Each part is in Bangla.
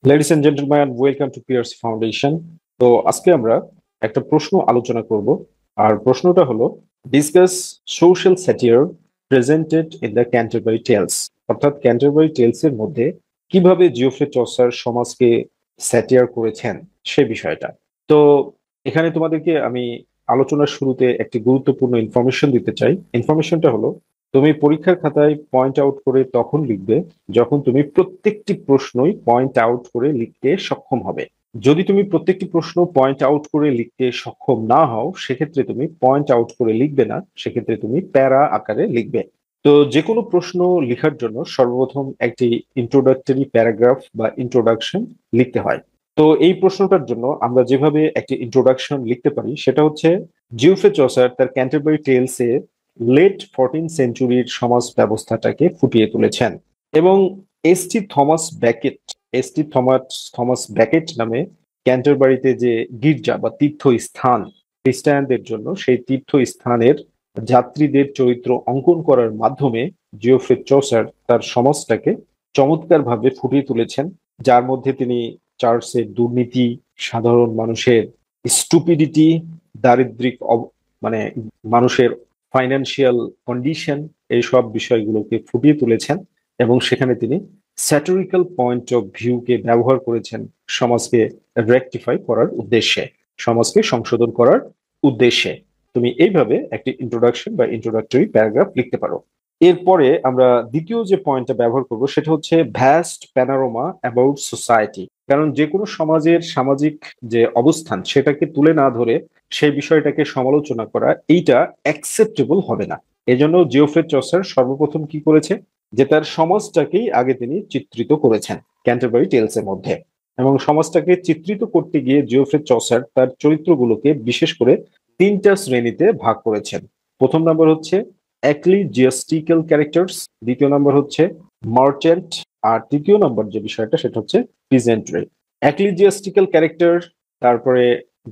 Ladies and gentleman, welcome to PRC foundation. তো আজকে আমরা একটা প্রশ্ন আলোচনা করব। আর প্রশ্নটা হলো, discuss social satire presented in the Canterbury Tales. অর্থাৎ ক্যান্টারবারি টেলস এর মধ্যে কিভাবে জিওফ্রে চসার সমাজকে স্যাটিয়ার করেছেন সে বিষয়টা। তো এখানে তোমাদেরকে আমি আলোচনার শুরুতে একটি গুরুত্বপূর্ণ ইনফরমেশন দিতে চাই। ইনফরমেশনটা হলো, তুমি পরীক্ষার খাতায় পয়েন্ট আউট করে তখন লিখবে যখন তুমি প্রত্যেকটি প্রশ্নই পয়েন্ট আউট করে লিখতে সক্ষম হবে। যদি তুমি প্রত্যেকটি প্রশ্ন পয়েন্ট আউট করে লিখতে সক্ষম না হও, সেক্ষেত্রে তুমি পয়েন্ট আউট করে লিখবে না, সেক্ষেত্রে তুমি প্যারা আকারে লিখবে। তো যে কোনো প্রশ্ন লেখার জন্য সর্বপ্রথম একটি ইন্ট্রোডাক্টরি প্যারাগ্রাফ বা ইন্ট্রোডাকশন লিখতে হয়। তো এই প্রশ্নটার জন্য আমরা যেভাবে একটি ইন্ট্রোডাকশন লিখতে পারি সেটা হচ্ছে, জিওফ্রে চসার তার ক্যান্টারবারি টেলসে লেট 14 সেঞ্চুরির সমাজ ব্যবস্থাটাকে ফুটিয়ে তুলেছেন। এবং ST Thomas bracket ST Thomas Thomas bracket নামে ক্যান্টারবারিতে যে গির্জা বা তীর্থস্থান খ্রিস্টানদের জন্য, সেই তীর্থস্থানের যাত্রীদের চরিত্র অঙ্কন করার মাধ্যমে জিওফ্রে চসার তার সমাজটাকে চমৎকারভাবে ফুটিয়ে তুলেছেন, যার মধ্যে তিনি চার্চের দুর্নীতি, সাধারণ মানুষের স্টুপিডিটি, দারিদ্রিক মানে মানুষের ফাইন্যান্সিয়াল কন্ডিশন, এইসব বিষয়গুলোকে ফুটিয়ে তুলেছেন। এবং সেখানে তিনি স্যাটারিক্যাল পয়েন্ট অফ ভিউকে ব্যবহার করেছেন সমাজকে রেকটিফাই করার উদ্দেশ্যে, সমাজকে সংশোধন করার উদ্দেশ্যে। তুমি এইভাবে একটি ইন্ট্রোডাকশন বা ইন্ট্রোডাক্টরি প্যারাগ্রাফ লিখতে পারো। এরপরে আমরা দ্বিতীয় যে পয়েন্টটা ব্যবহার করব সেটা হচ্ছে ভ্যাস্ট প্যানোরামা অ্যাবাউট সোসাইটি। কারণ যে কোনো সমাজের সামাজিক যে অবস্থান সেটাকে তুলে না ধরে সেই বিষয়টাকে সমালোচনা করা, এইটা অ্যাকসেপ্টেবল হবে না। এজন্য জিওফ্রে চসার সর্বপ্রথম কি করেছে, যে তার সমাজটাকেই আগে তিনি চিত্রিত করেছেন ক্যান্টারবারি টেলস এর মধ্যে। এবং সমাজটাকে চিত্রিত করতে গিয়ে জিওফ্রে চসার তার চরিত্রগুলোকে বিশেষ করে তিনটা শ্রেণীতে ভাগ করেছেন। প্রথম নাম্বার হচ্ছে এক্লিজিয়াস্টিক্যাল ক্যারেক্টার্স, দ্বিতীয় নাম্বার হচ্ছে মার্চেন্ট, আর তৃতীয় নম্বর যে বিষয়টা সেটা হচ্ছে পিজেন্ট্রি। এক্লিজিয়াস্টিক্যাল ক্যারেক্টার, তারপরে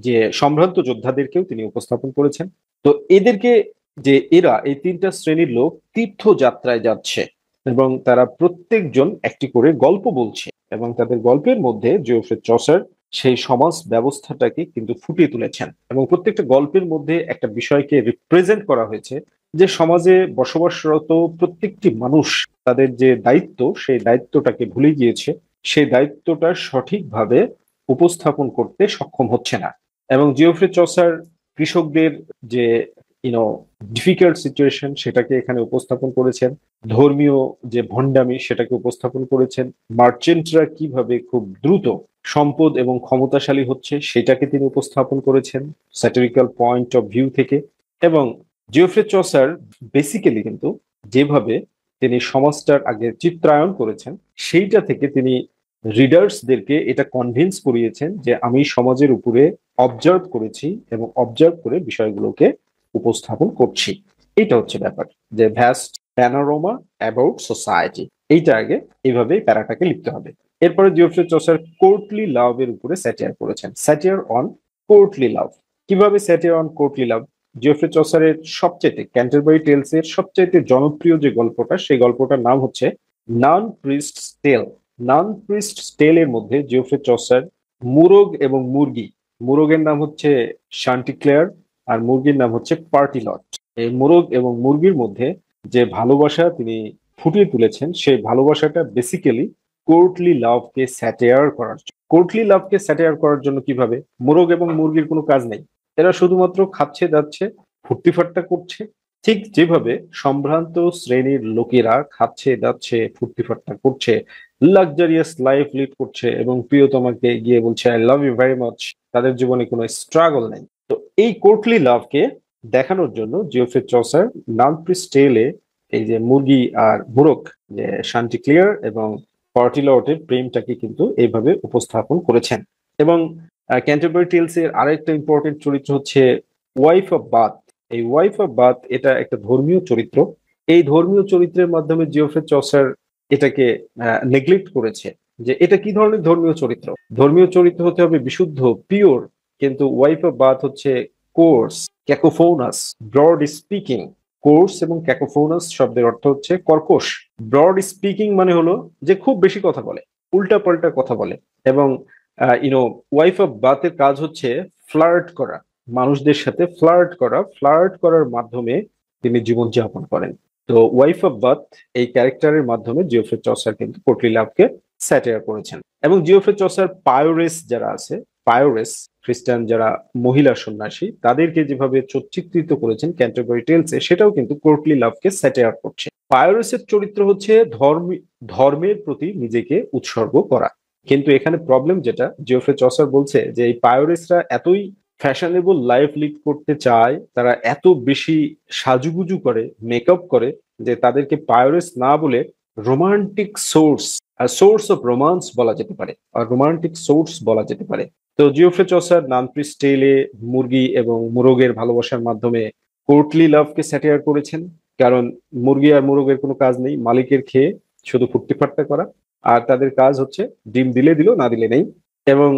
যে সম্ভ্রান্ত যোদ্ধাদেরকেও তিনি উপস্থাপন করেছেন। তো এদেরকে, যে এরা এই তিনটা শ্রেণীর লোক তীর্থযাত্রায় যাচ্ছে এবং তারা প্রত্যেকজন একটি করে গল্প বলছে, এবং তাদের গল্পের মধ্যে জিওফ্রে চসার সেই সমাজ ব্যবস্থাটাকে কিন্তু ফুটিয়ে তুলেছেন। এবং প্রত্যেকটা গল্পের মধ্যে একটা বিষয়কে রিপ্রেজেন্ট করা হয়েছে, যে সমাজে বসবাসরত প্রত্যেকটি মানুষ তাদের যে দায়িত্ব, সেই দায়িত্বটাকে ভুলে গিয়েছে, সেই দায়িত্বটা সঠিকভাবে উপস্থাপন করতে সক্ষম হচ্ছে না। এবং জিওফ্রে চসার কৃষকদের যে ইউনো ডিফিকাল্ট সিচুয়েশন সেটাকে এখানে উপস্থাপন করেছেন, ধর্মীয় যে ভণ্ডামি সেটাকে উপস্থাপন করেছেন, মার্চেন্টরা কিভাবে খুব দ্রুত সম্পদ এবং ক্ষমতাশালী হচ্ছে সেটাকে তিনি উপস্থাপন করেছেন স্যাটারিক্যাল পয়েন্ট অফ ভিউ থেকে। এবং জিওফ্রে চসার বেসিক্যালি কিন্তু যেভাবে তিনি সমাজটার আগে চিত্রায়ন করেছেন, সেইটা থেকে তিনি রিডার্সদেরকে এটা কনভিন্স করিয়েছেন যে আমি সমাজের উপরে অবজার্ভ করেছি এবং অবজার্ভ করে বিষয়গুলোকে উপস্থাপন করছি। এইটা হচ্ছে ব্যাপার, যে ভ্যাস্ট প্যানোরামা অ্যাবাউট সোসাইটি, এইটা আগে এইভাবেই প্যারাটাকে লিখতে হবে। এরপরে জিওফ্রে চসার কোর্টলি লাভ এর উপরে স্যাটিয়ার করেছেন, স্যাটিয়ার অন কোর্টলি লাভ। কিভাবে স্যাটিয়ার অন কোর্টলি লাভ? জিওফ্রে চসারের সবচেয়ে ক্যান্টারবারি টেলস এর সবচেয়ে জনপ্রিয় যে গল্পটা, সেই গল্পটার নাম হচ্ছে নান প্রিস্ট টেল। নান প্রিস্ট টেল এর মধ্যে জিওফ্রে চসার মুরগ এবং মুরগি, মুরগের নাম হচ্ছে শান্টিক্লেয়ার আর মুরগির নাম হচ্ছে পার্টিলট, এই মোরগ এবং মুরগির মধ্যে যে ভালোবাসা তিনি ফুটিয়ে তুলেছেন, সেই ভালোবাসাটা বেসিক্যালি কোর্টলি লাভকে স্যাটায়ার করার জন্য। কোর্টলি লাভকে স্যাটায়ার করার জন্য কিভাবে? মোরগ এবং মুরগির কোনো কাজ নেই, এরা শুধুমাত্র খাচ্ছে যাচ্ছে, ফুর্তি ফাট্টা করছে। ঠিক যেভাবে সম্ভ্রান্ত শ্রেণীর লোকেরা খাচ্ছে যাচ্ছে, ফুর্তি ফাট্টা করছে, লাক্সারিয়াস লাইফ লিড করছে এবং প্রিয়তমাকে গিয়ে বলছে I love you very much, তাদের জীবনে কোনো স্ট্রাগল নেই। তো এই কোর্টলি লাভকে দেখানোর জন্য জিওফ্রে চসার নানপ্রিস টেলে এই যে মুরগি আর মোরগ, যে শান্তি ক্লিয়ার এবং পার্টিলটের প্রেমটাকে কিন্তু এইভাবে উপস্থাপন করেছেন। এবং ক্যান্টারবারি টেলস এর আরেকটা ইম্পর্টেন্ট চরিত্র হচ্ছে ওয়াইফ অফ বাথ। এই ওয়াইফ অফ বাথ এটা একটা ধর্মীয় চরিত্র। এই ধর্মীয় চরিত্রের মাধ্যমে জিওফ্রে চসার এটাকে নেগলেক্ট করেছে, যে এটা কি ধরনের ধর্মীয় চরিত্র। ধর্মীয় চরিত্র হতে হবে বিশুদ্ধ, পিওর, কিন্তু ওয়াইফ অফ বাথ হচ্ছে coarse, cacophonous, broad speaking. Coarse এবং ক্যাকোফোনাস শব্দের অর্থ হচ্ছে কর্কশ। ব্রড স্পিকিং মানে হলো যে খুব বেশি কথা বলে, উল্টাপাল্টা কথা বলে এবং ওয়াইফ অফ বাথের কাজ হচ্ছে ফ্লার্ট করা, মানুষদের সাথে ফ্লার্ট করার মাধ্যমে তিনি জীবনযাপন করেন। তো ওয়াইফ অফ বাথ এই ক্যারেক্টারের মাধ্যমে জিওফ্রে চসার কিন্তু কোর্টলি লাভকে স্যাটায়ার করেছেন। এবং জিওফ্রে চসার পায়োরেস যারা আছে, পায়োরেস খ্রিস্টান যারা মহিলা সন্ন্যাসী, তাদেরকে যেভাবে চিত্রিত করেছেন ক্যান্টারবারি টেলসে, সেটাও কিন্তু কোর্টলি লাভকে স্যাটায়ার করছে। পায়োরেসের চরিত্র হচ্ছে ধর্মের প্রতি নিজেকে উৎসর্গ করা। কিন্তু এখানে প্রবলেম যেটা, জিওফ্রে চসার বলছে যে এই পায়োরেসরা এতই ফ্যাশনেবল লাইফ লিড করতে চায়, তারা এত বেশি সাজুগুজু করে, মেকআপ করে, যে তাদেরকে পায়োরেস না বলে রোমান্টিক সোর্স অফ রোমান্স বলা যেতে পারে, আর রোমান্টিক সোর্স বলা যেতে পারে। তো জিওফ্রে চসার নানপ্রিস টেলে মুরগি এবং মোরগের ভালোবাসার মাধ্যমে কোর্টলি লাভকে স্যাটায়ার করেছেন। কারণ মুরগি আর মোরগের কোনো কাজ নেই, মালিকের খেয়ে শুধু ফুর্তি ফাট্টা করা, আর তাদের কাজ হচ্ছে ডিম দিলে দিল, না দিলে নেই। এবং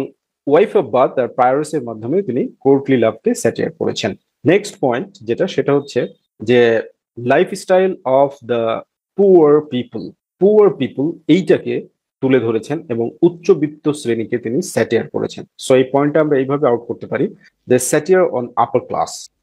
ওয়াইফ অফ বাথ আর পায়োরেসের মাধ্যমে তিনি কোর্টলি লাভকে স্যাটায়ার করেছেন। নেক্সট পয়েন্ট যেটা, সেটা হচ্ছে যে lifestyle of the poor people এইটাকে তুলে ধরেছেন এবং উচ্চবিত্ত শ্রেণীকে তিনি স্যাটায়ার করেছেন। সো এই পয়েন্টটা আমরা এইভাবে আউট করতে পারি, দ্য স্যাটায়ার অন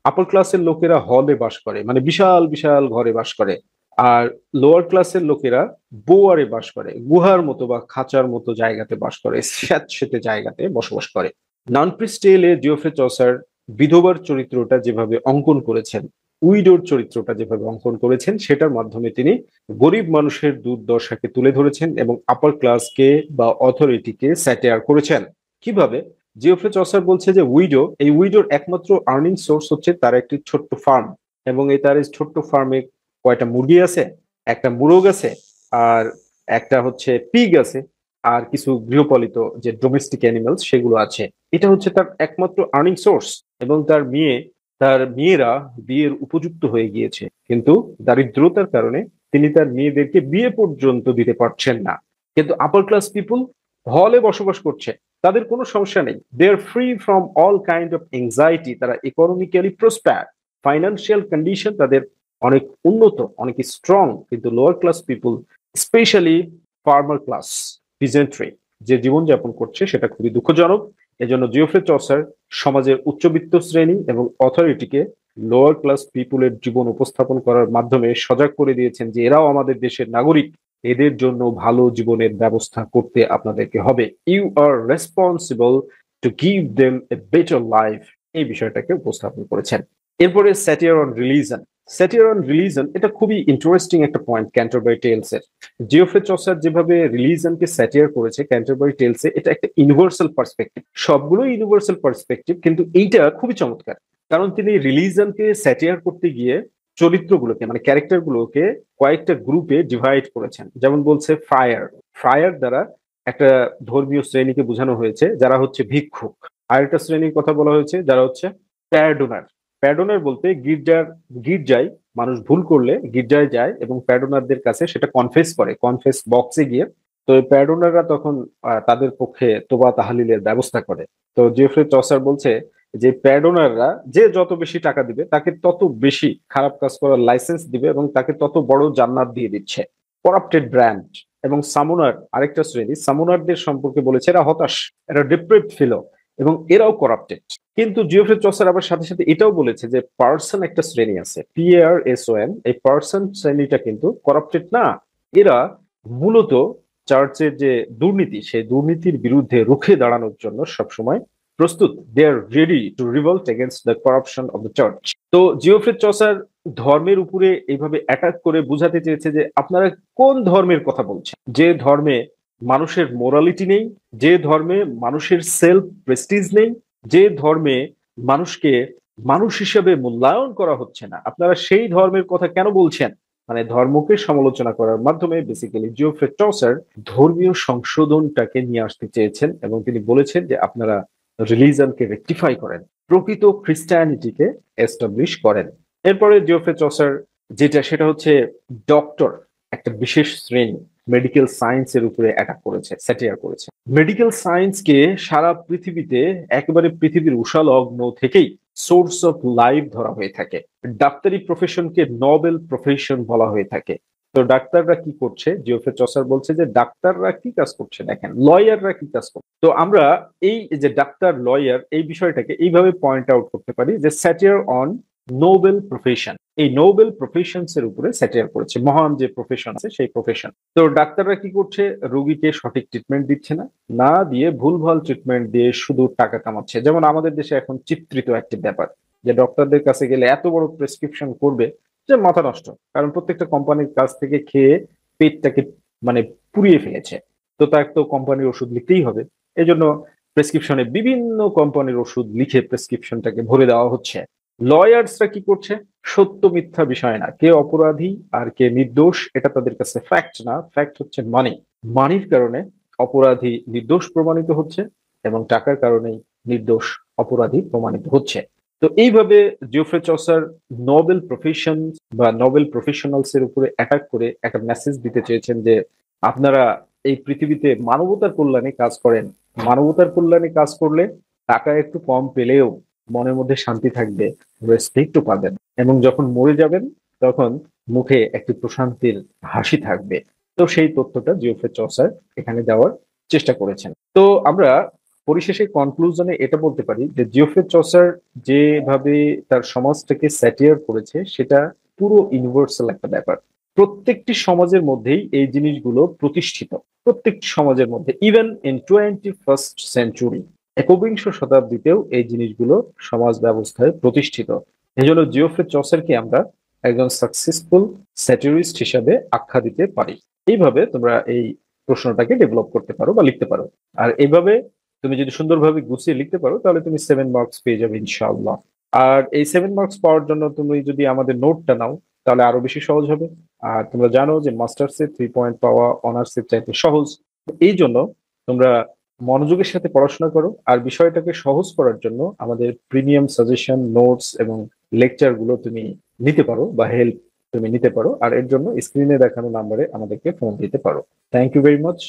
আপার ক্লাসের লোকেরা হলে বাস করে, মানে বিশাল বিশাল ঘরে বাস করে, আর লোয়ার ক্লাসের লোকেরা বোয়ারে বাস করে, গুহার মতো বা খাঁচার মতো জায়গাতে বাস করে, স্যাঁতসেঁতে জায়গাতে বসবাস করে। নানপ্রিস টেলে জিওফ্রে চসার বিধবার চরিত্রটা যেভাবে অঙ্কন করেছেন, উইডোর চরিত্রটা যেভাবে অঙ্কন করেছেন, সেটার মাধ্যমে তিনি গরিব মানুষের দুর্দশাকে তুলে ধরেছেন এবং আপার ক্লাসকে বা অথরিটিকে স্যাটায়ার করেছেন। কিভাবে? জিওফ্রে চসার বলছে যে এই উইডোর একমাত্র আর্নিং সোর্স হচ্ছে তার একটি ছোট্ট ফার্ম, এবং তার এই ছোট্ট ফার্মে কয়টা মুরগি আছে, একটা মুরগ আছে, আর একটা হচ্ছে পিগ আছে, আর কিছু গৃহপালিত যে ডোমেস্টিক অ্যানিমালস সেগুলো আছে। এটা হচ্ছে তার একমাত্র আর্নিং সোর্স। এবং তার মেয়েরা বিয়ের উপযুক্ত হয়ে গিয়েছে, কিন্তু দারিদ্রতার কারণে তিনি তার মেয়েদেরকে বিয়ে পর্যন্ত দিতে পারছেন না। কিন্তু আপার ক্লাস পিপুল হলে বসবাস করছে, তাদের কোনো সমস্যা নেই, they are free from all kind of anxiety, তারা ইকোনমিক্যালি প্রসপার, ফাইন্যান্সিয়াল কন্ডিশন তাদের অনেক উন্নত, অনেক স্ট্রং। কিন্তু lower class people, specially farmer class peasantry, যে জীবনযাপন করছে সেটা খুবই দুঃখজনক। এজন্য জিওফ্রে চসার সমাজের উচ্চবিত্ত শ্রেণী এবং অথরিটিকে লোয়ার ক্লাস পিপুলের জীবন উপস্থাপন করার মাধ্যমে সজাগ করে দিয়েছেন যে এরাও আমাদের দেশের নাগরিক, এদের জন্য ভালো জীবনের ব্যবস্থা করতে আপনাদেরকে হবে। You are responsible to give them a better life, এই বিষয়টাকে উপস্থাপন করেছেন। এরপরে স্যাটিয়ার অন রিলিজন, এটা খুবই ইন্টারেস্টিং একটা পয়েন্ট ক্যান্টারবারি টেলস এর। জিওফ্রে চসার যেভাবে রিলিজনকে স্যাটিয়ার করেছে ক্যান্টারবারি টেলসে, এটা একটা ইউনিভার্সাল পার্সপেক্টিভ, সবগুলোই ইউনিভার্সাল পার্সপেক্টিভ, কিন্তু এইটা খুবই চমৎকার। কারণ তিনি রিলিজনকে স্যাটিয়ার করতে গিয়ে চরিত্রগুলোকে, মানে ক্যারেক্টারগুলোকে কয়েকটা গ্রুপে ডিভাইড করেছেন। যেমন বলছে ফায়ার দ্বারা একটা ধর্মীয় শ্রেণীকে বোঝানো হয়েছে যারা হচ্ছে ভিক্ষুক। আরেকটা শ্রেণীর কথা বলা হয়েছে যারা হচ্ছে প্যাডোনার বলতে গির্জায় মানুষ ভুল করলে গির্জায় যায় এবং প্যাডোনারদের কাছে সেটা কনফেস বক্সে গিয়ে, তো প্যাডোনাররা তখন তাদের পক্ষে তোবা তাহলিলের ব্যবস্থা করে। তো জিওফ্রে চসার বলছে যে প্যাডোনাররা যে যত বেশি টাকা দিবে তাকে তত বেশি খারাপ কাজ করার লাইসেন্স দিবে এবং তাকে তত বড় জান্নাত দিয়ে দিচ্ছে। Corrupted brand. এবং আরেকটা শ্রেণী সামোনারদের সম্পর্কে বলেছে এরা হতাশ, এরা ডিপ্রেভড ফিলো এবং এরাও করাপ্টেড। কিন্তু জিওফ্রে চসার আবার সাথে সাথে এটাও বলেছে যে পার্সন একটা শ্রেণী আছে, PRSON, এই পার্সন শ্রেণীটা কিন্তু করাপ্টেড না, এরা মূলত চার্চের যে দুর্নীতি, সেই দুর্নীতির বিরুদ্ধে রুখে দাঁড়ানোর জন্য সবসময় প্রস্তুত, they are ready to revolt against the corruption of the church. তো জিওফ্রে চসার ধর্মের উপরে এইভাবে অ্যাটাক করে বুঝাতে চেয়েছে যে আপনারা কোন ধর্মের কথা বলছেন, যে ধর্মে মানুষের মোরালিটি নেই, যে ধর্মে মানুষের সেলফ প্রেস্টিজ নেই, যে ধর্মে মানুষকে মানুষ হিসেবে মূল্যায়ন করা হচ্ছে না, আপনারা সেই ধর্মের কথা কেন বলছেন? মানে ধর্মকে সমালোচনা করার মাধ্যমে বেসিক্যালি জিওফ্রে চসার ধর্মীয় সংশোধনটাকে নিয়ে আসতে চেয়েছেন এবং তিনি বলেছেন যে আপনারা রিলিজনকে রেকটিফাই করেন, প্রকৃত খ্রিস্টানিটিকে এস্টাবলিশ করেন। এরপরে জিওফ্রে চসার সেটা হচ্ছে ডক্টর, একটা বিশেষ শ্রেণী মেডিকেল সায়েন্সের উপরে অ্যাটাক করেছে, স্যাটিয়ার করেছে। মেডিকেল সায়েন্সকে সারা পৃথিবীতে একেবারে পৃথিবীর উষালগ্ন থেকেই সোর্স অফ লাইফ ধরা হয়ে থাকে। ডাক্তারি প্রফেশনকে নোবেল প্রফেশন বলা হয়ে থাকে। তো ডাক্তাররা কি করছে, জিওফ্রে চসার বলছে যে ডাক্তাররা কি কাজ করছে দেখেন, লয়াররা কি কাজ করছে। তো আমরা এই যে ডাক্তার লয়ার এই বিষয়টাকে এইভাবে পয়েন্ট আউট করতে পারি যে স্যাটিয়ার অন নোবেল প্রফেশন, এই নোবেল প্রফেশনস এর উপরে স্যাটিয়ার করেছে, মহান যে প্রফেশন আছে সেই প্রফেশন। তো ডাক্তাররা কি করছে, রোগীকে সঠিক ট্রিটমেন্ট দিচ্ছে না, না দিয়ে ভুলভাল ট্রিটমেন্ট দিয়ে শুধু টাকা কামাচ্ছে। যেমন আমাদের দেশে এখন চিত্রিত একটি ব্যাপার যে ডক্টরদের কাছে গেলে এত বড় প্রেসক্রিপশন করবে যে মাথা নষ্ট, কারণ প্রত্যেকটা কোম্পানির কাছ থেকে খেয়ে পেটটাকে মানে পুড়িয়ে ফেলেছে। তো তার তো কোম্পানির ওষুধ লিখতেই হবে, এই জন্য প্রেসক্রিপশনে বিভিন্ন কোম্পানির ওষুধ লিখে প্রেসক্রিপশনটাকে ভরে দেওয়া হচ্ছে। লয়ার্সরা কি করছে, সত্য মিথ্যা বিষয় না, কে অপরাধী আর কে নির্দোষ এটা তাদের কাছে ফ্যাক্ট না, ফ্যাক্ট হচ্ছে মানি। মানির কারণে অপরাধী নির্দোষ প্রমাণিত হচ্ছে এবং টাকার কারণেই নির্দোষ অপরাধী প্রমাণিত হচ্ছে। তো এইভাবে জিওফ্রে চসার নোবেল প্রফেশন বা নোবেল প্রফেশনালস এর উপরে অ্যাটাক করে একটা মেসেজ দিতে চেয়েছেন যে আপনারা এই পৃথিবীতে মানবতার কল্যাণে কাজ করেন, মানবতার কল্যাণে কাজ করলে টাকা একটু কম পেলেও মনের মধ্যে শান্তি থাকবে, রেসপেক্টও পাবেন, এবং যখন মরে যাবেন তখন মুখে একটি প্রশান্তির হাসি থাকবে। তো সেই তথ্যটা জিওফ্রে চসার এখানে দেওয়ার চেষ্টা করেছেন। তো আমরা পরিশেষে কনক্লুশনে এটা বলতে পারি যে জিওফ্রে চসার যেভাবে তার সমাজটাকে স্যাটিয়ার করেছে সেটা পুরো ইউনিভার্সাল একটা ব্যাপার। প্রত্যেকটি সমাজের মধ্যেই এই জিনিসগুলো প্রতিষ্ঠিত, প্রত্যেকটি সমাজের মধ্যে, ইভেন ইন 21st সেঞ্চুরি, একবিংশ শতাব্দীতেও এই জিনিসগুলো সমাজ ব্যবস্থায় প্রতিষ্ঠিত। এই জন্য জিওফ্রে চসারকে আমরা একজন সাকসেসফুল স্যাটিরিস্ট হিসাবে আখ্যা দিতে পারি। এইভাবে তোমরা এই প্রশ্নটাকে ডেভেলপ করতে পারো বা লিখতে পারো। আর এইভাবে তুমি যদি সুন্দরভাবে গুছিয়ে লিখতে পারো তাহলে তুমি 7 মার্কস পেয়ে যাবে ইনশাআল্লাহ। আর এই 7 মার্কস পাওয়ার জন্য তুমি যদি আমাদের নোটটা নাও তাহলে আরো বেশি সহজ হবে। আর তোমরা জানো যে মাস্টার্সে 3 পয়েন্ট পাওয়া অনার্সের চাইতে সহজ। এই জন্য তোমরা মনোযোগের সাথে পড়াশোনা করো, আর বিষয়টাকে সহজ করার জন্য আমাদের প্রিমিয়াম সাজেশন নোটস এবং লেকচার গুলো তুমি নিতে পারো বা হেল্প তুমি নিতে পারো। আর এর জন্য স্ক্রিনে দেখানো নাম্বারে আমাদেরকে ফোন দিতে পারো। Thank you very much.